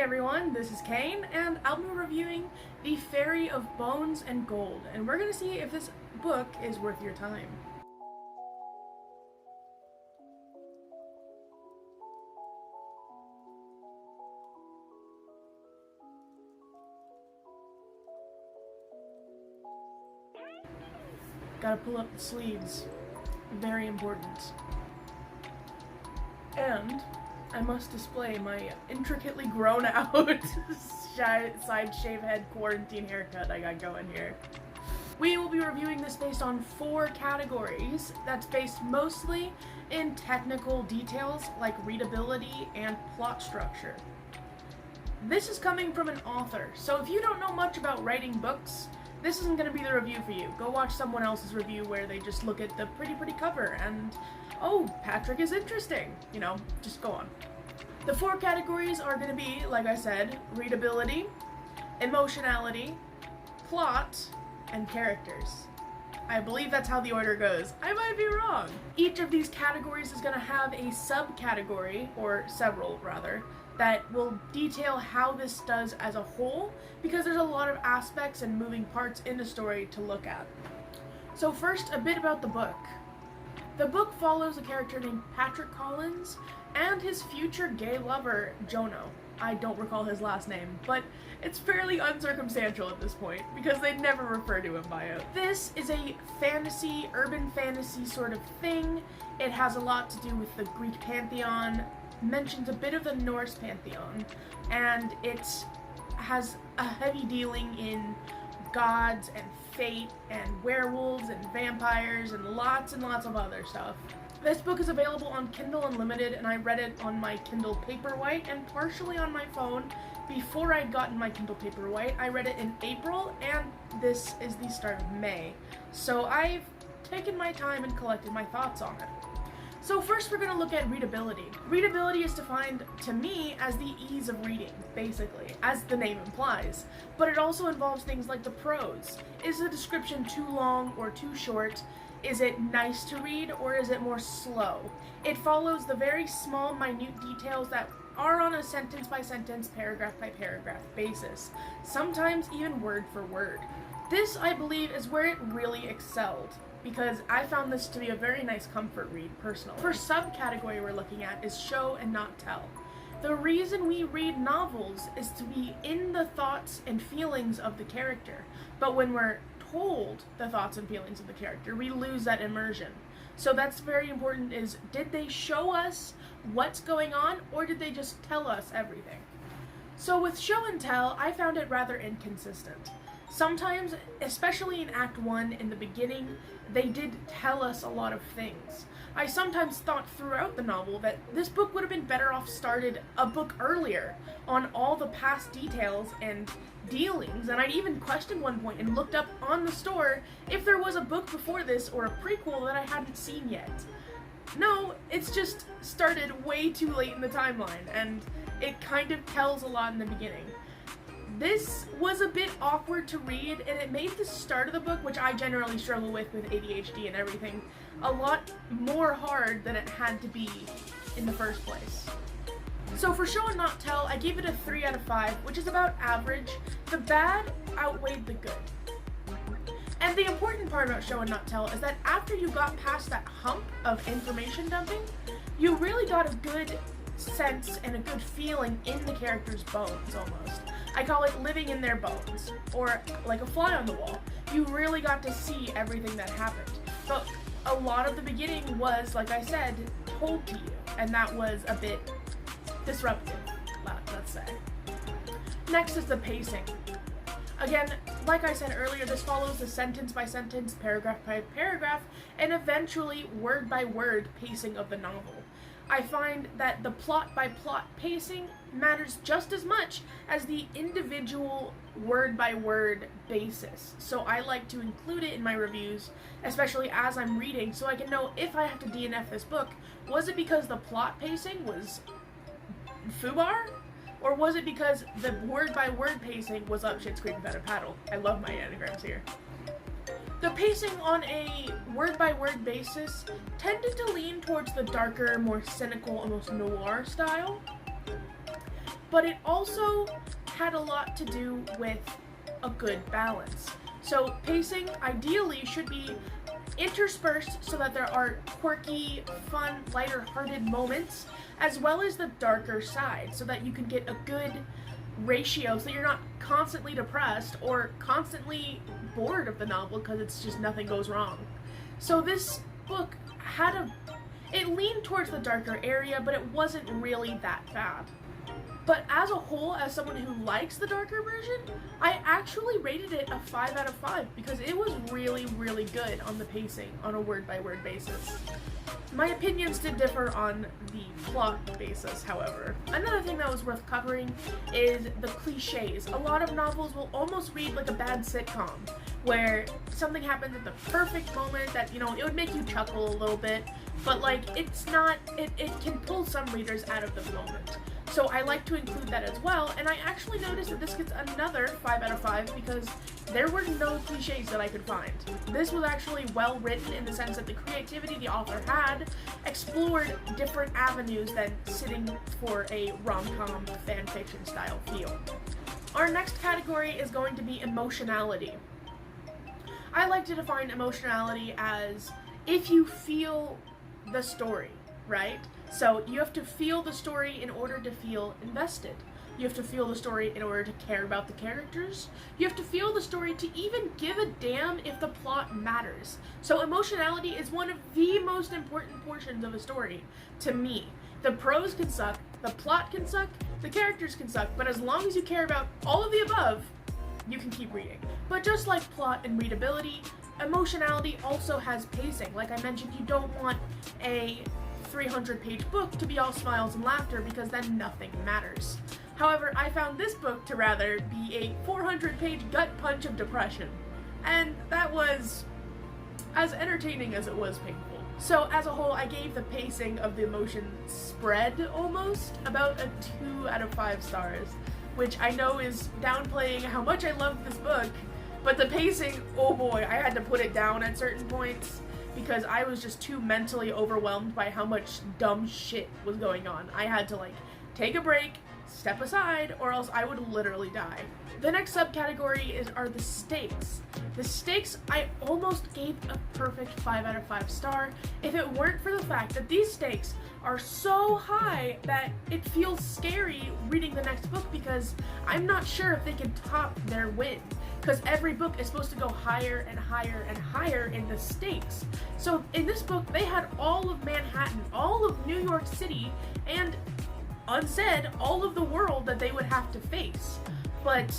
Hey everyone, this is Kane, and I'll be reviewing The Ferry of Bones and Gold, and we're gonna see if this book is worth your time. Gotta pull up the sleeves. Very important. And I must display my intricately grown out side shave head quarantine haircut I got going here. We will be reviewing this based on 4 categories that's based mostly in technical details like readability and plot structure. This is coming from an author, so if you don't know much about writing books, this isn't going to be the review for you. Go watch someone else's review where they just look at the pretty cover and, oh, Patrick is interesting. You know, just go on. The 4 categories are going to be, like I said, readability, emotionality, plot, and characters. I believe that's how the order goes. I might be wrong. Each of these categories is going to have a subcategory, or several rather, that will detail how this does as a whole, because there's a lot of aspects and moving parts in the story to look at. So first, a bit about the book. The book follows a character named Patrick Collins and his future gay lover, Jono. I don't recall his last name, but it's fairly uncircumstantial at this point, because they never refer to him by it. This is a fantasy, urban fantasy sort of thing. It has a lot to do with the Greek pantheon, mentions a bit of the Norse pantheon, and it has a heavy dealing in gods and fate and werewolves and vampires and lots of other stuff. This book is available on Kindle Unlimited, and I read it on my Kindle Paperwhite and partially on my phone before I'd gotten my Kindle Paperwhite. I read it in April, and this is the start of May. So I've taken my time and collected my thoughts on it. So first we're going to look at readability. Readability is defined, to me, as the ease of reading, basically, as the name implies. But it also involves things like the prose. Is the description too long or too short? Is it nice to read, or is it more slow? It follows the very small, minute details that are on a sentence-by-sentence, paragraph-by-paragraph basis, sometimes even word for word. This, I believe, is where it really excelled, because I found this to be a very nice comfort read, personally. The first subcategory we're looking at is show and not tell. The reason we read novels is to be in the thoughts and feelings of the character, but when we're told the thoughts and feelings of the character, we lose that immersion. So that's very important, is did they show us what's going on, or did they just tell us everything? So with show and tell, I found it rather inconsistent. Sometimes, especially in Act 1 in the beginning, they did tell us a lot of things. I sometimes thought throughout the novel that this book would have been better off started a book earlier on all the past details and dealings, and I'd even questioned one point and looked up on the store if there was a book before this or a prequel that I hadn't seen yet. No, it's just started way too late in the timeline, and it kind of tells a lot in the beginning. This was a bit awkward to read, and it made the start of the book, which I generally struggle with ADHD and everything, a lot more hard than it had to be in the first place. So for show and not tell, I gave it a 3 out of 5, which is about average. The bad outweighed the good. And the important part about show and not tell is that after you got past that hump of information dumping, you really got a good sense and a good feeling in the character's bones, almost. I call it living in their bones, or like a fly on the wall. You really got to see everything that happened. But a lot of the beginning was, like I said, told to you, and that was a bit disruptive, let's say. Next is the pacing. Again, like I said earlier, this follows the sentence by sentence, paragraph by paragraph, and eventually word by word pacing of the novel. I find that the plot by plot pacing matters just as much as the individual word by word basis. So I like to include it in my reviews, especially as I'm reading, so I can know if I have to DNF this book, was it because the plot pacing was foobar? Or was it because the word by word pacing was up shit's creek without a paddle? I love my anagrams here. The pacing on a word-by-word basis tended to lean towards the darker, more cynical, almost noir style. but it also had a lot to do with a good balance. So pacing ideally should be interspersed so that there are quirky, fun, lighter-hearted moments, as well as the darker side, so that you can get a good ratio, so you're not constantly depressed or constantly bored of the novel because it's just nothing goes wrong. So this book it leaned towards the darker area, but it wasn't really that bad. But as a whole, as someone who likes the darker version, I actually rated it a 5 out of 5 because it was really, really good on the pacing on a word-by-word basis. My opinions did differ on the plot basis, however. Another thing that was worth covering is the cliches. A lot of novels will almost read like a bad sitcom, where something happens at the perfect moment that, it would make you chuckle a little bit, but like, it's not, it can pull some readers out of the moment. So I like to include that as well, and I actually noticed that this gets another 5 out of 5 because there were no cliches that I could find. This was actually well written in the sense that the creativity the author had explored different avenues than sitting for a rom-com fanfiction style feel. Our next category is going to be emotionality. I like to define emotionality as if you feel the story, right? So you have to feel the story in order to feel invested. You have to feel the story in order to care about the characters. You have to feel the story to even give a damn if the plot matters. So emotionality is one of the most important portions of a story to me. The prose can suck, the plot can suck, the characters can suck, but as long as you care about all of the above, you can keep reading. But just like plot and readability, emotionality also has pacing. Like I mentioned, you don't want a 300-page book to be all smiles and laughter because then nothing matters. However, I found this book to rather be a 400-page gut punch of depression, and that was as entertaining as it was painful. So as a whole, I gave the pacing of the emotion spread almost about a 2 out of 5 stars, which I know is downplaying how much I loved this book, but the pacing, oh boy, I had to put it down at certain points because I was just too mentally overwhelmed by how much dumb shit was going on. I had to take a break, step aside, or else I would literally die. The next subcategory are the stakes. The stakes I almost gave a perfect 5 out of 5 star if it weren't for the fact that these stakes are so high that it feels scary reading the next book because I'm not sure if they can top their win. Because every book is supposed to go higher and higher and higher in the stakes. So in this book, they had all of Manhattan, all of New York City, and unsaid, all of the world that they would have to face. But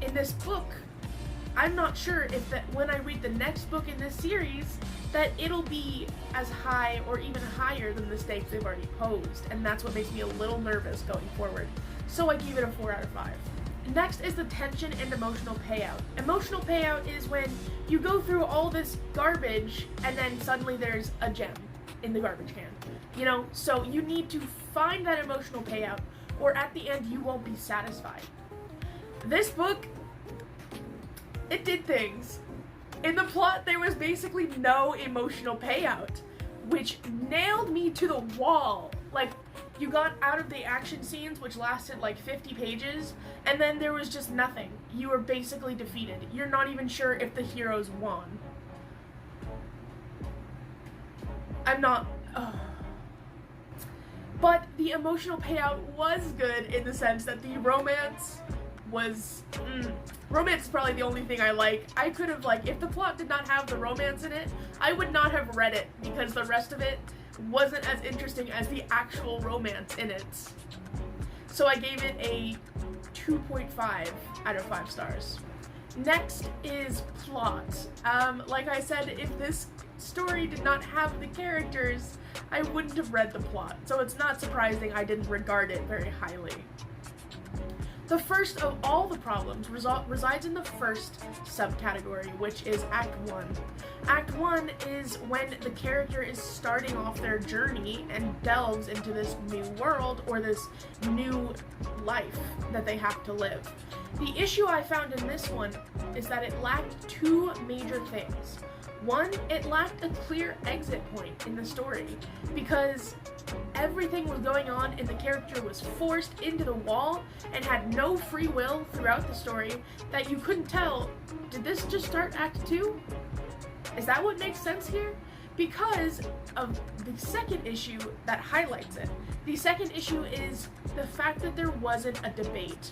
in this book, I'm not sure if that when I read the next book in this series, that it'll be as high or even higher than the stakes they've already posed. And that's what makes me a little nervous going forward. So I gave it a 4 out of 5. Next is the tension and emotional payout. Emotional payout is when you go through all this garbage and then suddenly there's a gem in the garbage can. So you need to find that emotional payout or at the end you won't be satisfied. This book, it did things. In the plot, there was basically no emotional payout, which nailed me to the wall. You got out of the action scenes, which lasted 50 pages, and then there was just nothing. You were basically defeated. You're not even sure if the heroes won. But the emotional payout was good in the sense that the romance was, romance is probably the only thing I like. I could have, if the plot did not have the romance in it, I would not have read it because the rest of it wasn't as interesting as the actual romance in it. So I gave it a 2.5 out of 5 stars. Next is plot. Like I said, if this story did not have the characters, I wouldn't have read the plot, so it's not surprising I didn't regard it very highly. The first of all the problems resides in the first subcategory, which is Act 1. Act 1 is when the character is starting off their journey and delves into this new world or this new life that they have to live. The issue I found in this one is that it lacked two major things. One, it lacked a clear exit point in the story, because everything was going on and the character was forced into the wall and had no free will throughout the story that you couldn't tell, did this just start Act 2? Is that what makes sense here? Because of the second issue that highlights it. The second issue is the fact that there wasn't a debate.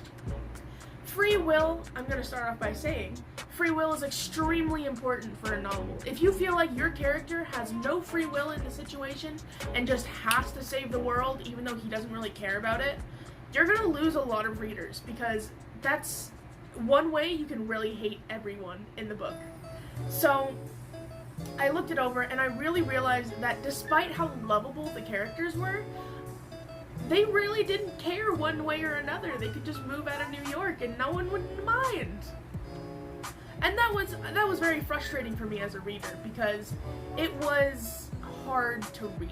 Free will, I'm going to start off by saying, free will is extremely important for a novel. If you feel like your character has no free will in the situation and just has to save the world even though he doesn't really care about it, you're going to lose a lot of readers, because that's one way you can really hate everyone in the book. So I looked it over and I really realized that despite how lovable the characters were, they really didn't care one way or another. They could just move out of New York and no one would mind. And that was very frustrating for me as a reader, because it was hard to read.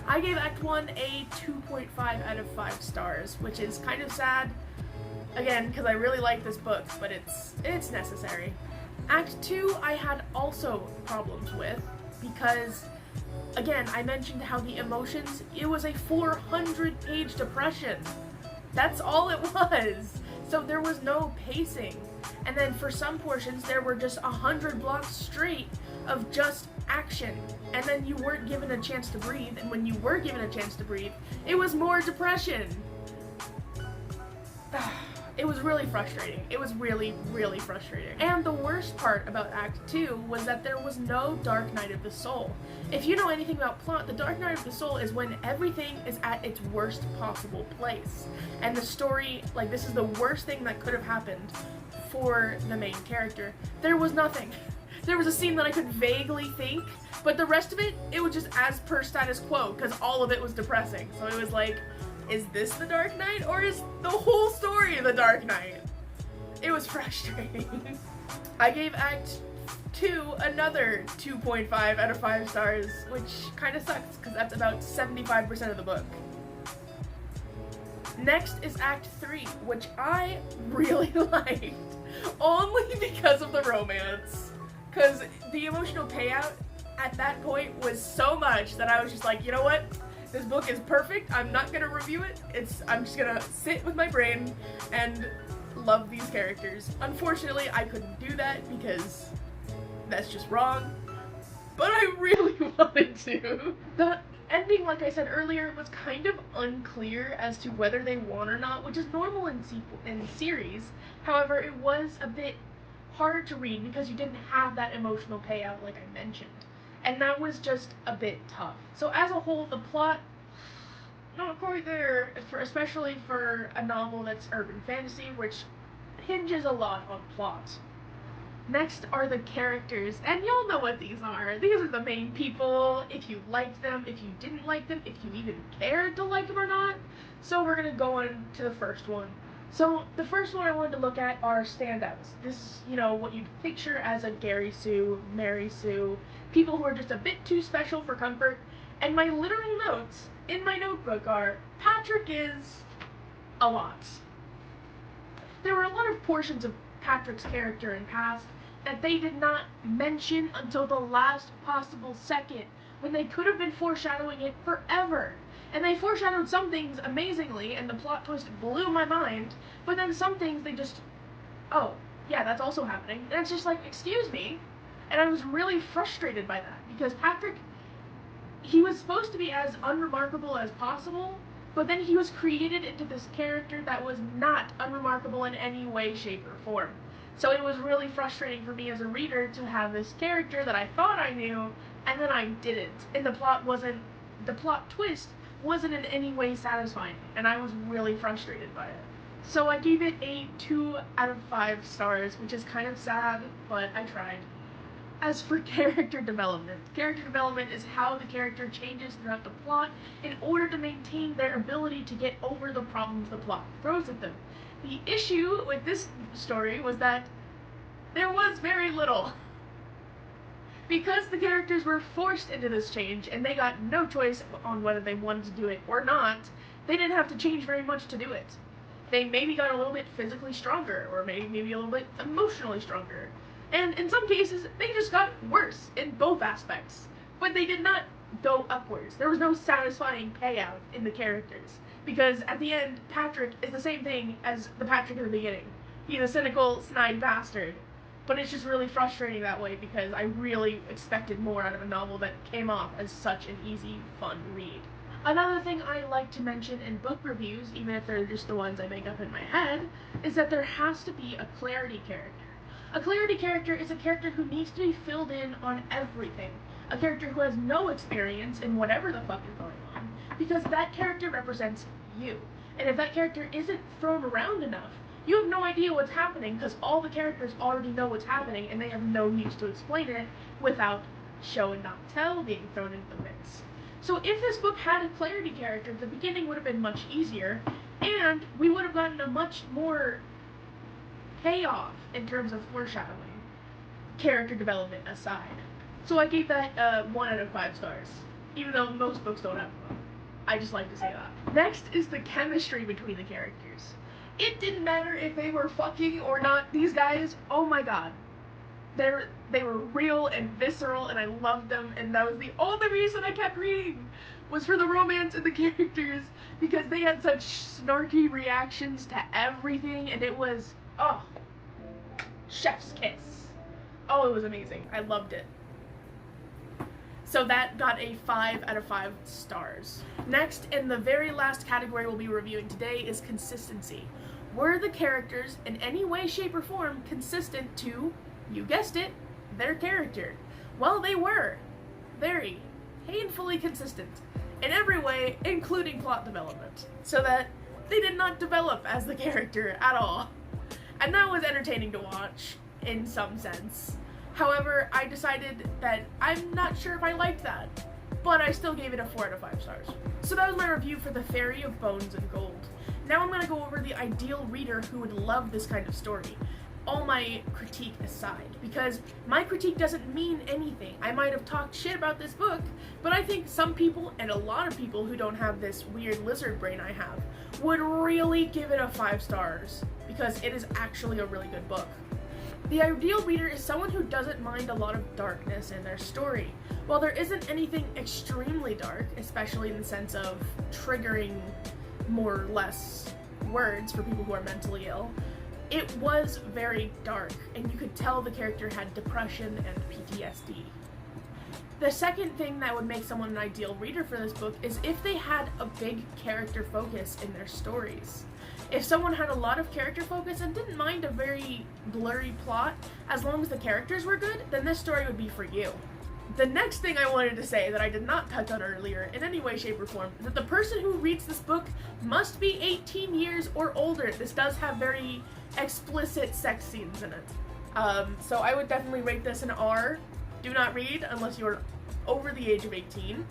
I gave Act 1 a 2.5 out of 5 stars, which is kind of sad, again, because I really like this book, but it's necessary. Act 2 I had also problems with, because again, I mentioned how the emotions, it was a 400-page depression. That's all it was. So there was no pacing. And then for some portions, there were just 100 blocks straight of just action. And then you weren't given a chance to breathe. And when you were given a chance to breathe, it was more depression. It was really frustrating. It was really, really frustrating. And the worst part about Act 2 was that there was no Dark Night of the Soul. If you know anything about plot, the Dark Night of the Soul is when everything is at its worst possible place. And the story, like, this is the worst thing that could have happened for the main character. There was nothing. There was a scene that I could vaguely think, but the rest of it, it was just as per status quo, because all of it was depressing. So it was like, is this the Dark Knight, or is the whole story the Dark Knight? It was frustrating. I gave Act 2 another 2.5 out of 5 stars, which kind of sucks, because that's about 75% of the book. Next is Act 3, which I really liked, only because of the romance. Because the emotional payout at that point was so much that I was just like, you know what? This book is perfect. I'm not gonna review it. I'm just gonna sit with my brain and love these characters. Unfortunately, I couldn't do that because that's just wrong. But I really wanted to. The ending, like I said earlier, was kind of unclear as to whether they won or not, which is normal in series. However, it was a bit hard to read because you didn't have that emotional payout like I mentioned. And that was just a bit tough. So as a whole, the plot, not quite there, especially for a novel that's urban fantasy, which hinges a lot on plot. Next are the characters, and y'all know what these are. These are the main people, if you liked them, if you didn't like them, if you even cared to like them or not. So we're gonna go on to the first one. So the first one I wanted to look at are standouts. This is, you know, what you'd picture as a Gary Sue, Mary Sue, people who are just a bit too special for comfort. And my literal notes in my notebook are, Patrick is a lot. There were a lot of portions of Patrick's character in past that they did not mention until the last possible second, when they could have been foreshadowing it forever. And they foreshadowed some things amazingly, and the plot twist blew my mind, but then some things they just, oh, yeah, that's also happening. And it's just like, excuse me. And I was really frustrated by that, because Patrick, he was supposed to be as unremarkable as possible, but then he was created into this character that was not unremarkable in any way, shape, or form. So it was really frustrating for me as a reader to have this character that I thought I knew, and then I didn't. And the plot twist wasn't in any way satisfying, and I was really frustrated by it. So I gave it a 2 out of 5 stars, which is kind of sad, but I tried. As for character development is how the character changes throughout the plot in order to maintain their ability to get over the problems the plot throws at them. The issue with this story was that there was very little. Because the characters were forced into this change and they got no choice on whether they wanted to do it or not, they didn't have to change very much to do it. They maybe got a little bit physically stronger, or maybe a little bit emotionally stronger. And in some cases, they just got worse in both aspects. But they did not go upwards. There was no satisfying payout in the characters. Because at the end, Patrick is the same thing as the Patrick in the beginning. He's a cynical, snide bastard. But it's just really frustrating that way because I really expected more out of a novel that came off as such an easy, fun read. Another thing I like to mention in book reviews, even if they're just the ones I make up in my head, is that there has to be a clarity character. A clarity character is a character who needs to be filled in on everything. A character who has no experience in whatever the fuck is going on, because that character represents you. And if that character isn't thrown around enough, you have no idea what's happening because all the characters already know what's happening and they have no use to explain it without show and not tell being thrown into the mix. So if this book had a clarity character, the beginning would have been much easier and we would have gotten a much more payoff in terms of foreshadowing, character development aside. So I gave that 1 out of 5 stars, even though most books don't have one. I just like to say that. Next is the chemistry between the characters. It didn't matter if they were fucking or not. These guys, oh my god. They were real and visceral and I loved them, and that was the only reason I kept reading, was for the romance and the characters, because they had such snarky reactions to everything and it was, oh, chef's kiss. Oh, it was amazing. I loved it. So that got a 5 out of 5 stars. Next, and the very last category we'll be reviewing today, is consistency. Were the characters in any way, shape, or form consistent to, you guessed it, their character? Well, they were. Very painfully consistent. In every way, including plot development. So that they did not develop as the character at all. And that was entertaining to watch, in some sense. However, I decided that I'm not sure if I liked that, but I still gave it a 4 out of 5 stars. So that was my review for the Ferry of Bones and Gold. Now I'm going to go over the ideal reader who would love this kind of story, all my critique aside, because my critique doesn't mean anything. I might have talked shit about this book, but I think some people, and a lot of people who don't have this weird lizard brain I have, would really give it a 5 stars, because it is actually a really good book. The ideal reader is someone who doesn't mind a lot of darkness in their story. While there isn't anything extremely dark, especially in the sense of triggering more or less words for people who are mentally ill, it was very dark, and you could tell the character had depression and PTSD. The second thing that would make someone an ideal reader for this book is if they had a big character focus in their stories. If someone had a lot of character focus and didn't mind a very blurry plot, as long as the characters were good, then this story would be for you. The next thing I wanted to say that I did not touch on earlier in any way, shape, or form is that the person who reads this book must be 18 years or older. This does have very explicit sex scenes in it. So I would definitely rate this an R. Do not read unless you're over the age of 18.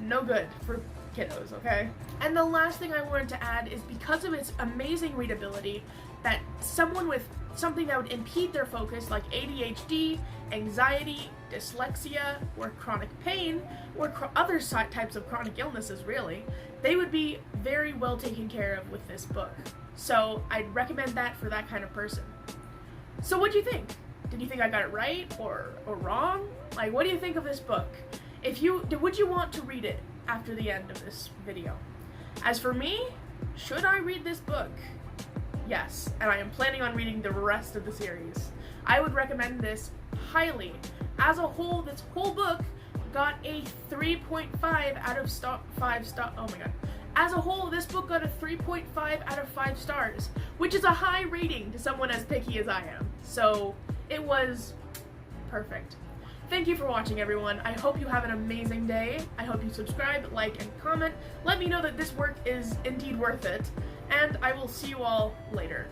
No good for kiddos, okay? And the last thing I wanted to add is because of its amazing readability, that someone with something that would impede their focus, like ADHD, anxiety, dyslexia, or chronic pain, or other types of chronic illnesses really, they would be very well taken care of with this book. So I'd recommend that for that kind of person. So what do you think? Did you think I got it right or wrong? Like, what do you think of this book? Would you want to read it after the end of this video? As for me, should I read this book? Yes, and I am planning on reading the rest of the series. I would recommend this highly. As a whole, this whole book got a 3.5 out of 5 stars. Oh my god. As a whole, this book got a 3.5 out of 5 stars, which is a high rating to someone as picky as I am. So it was perfect. Thank you for watching, everyone. I hope you have an amazing day. I hope you subscribe, like, and comment. Let me know that this work is indeed worth it, and I will see you all later.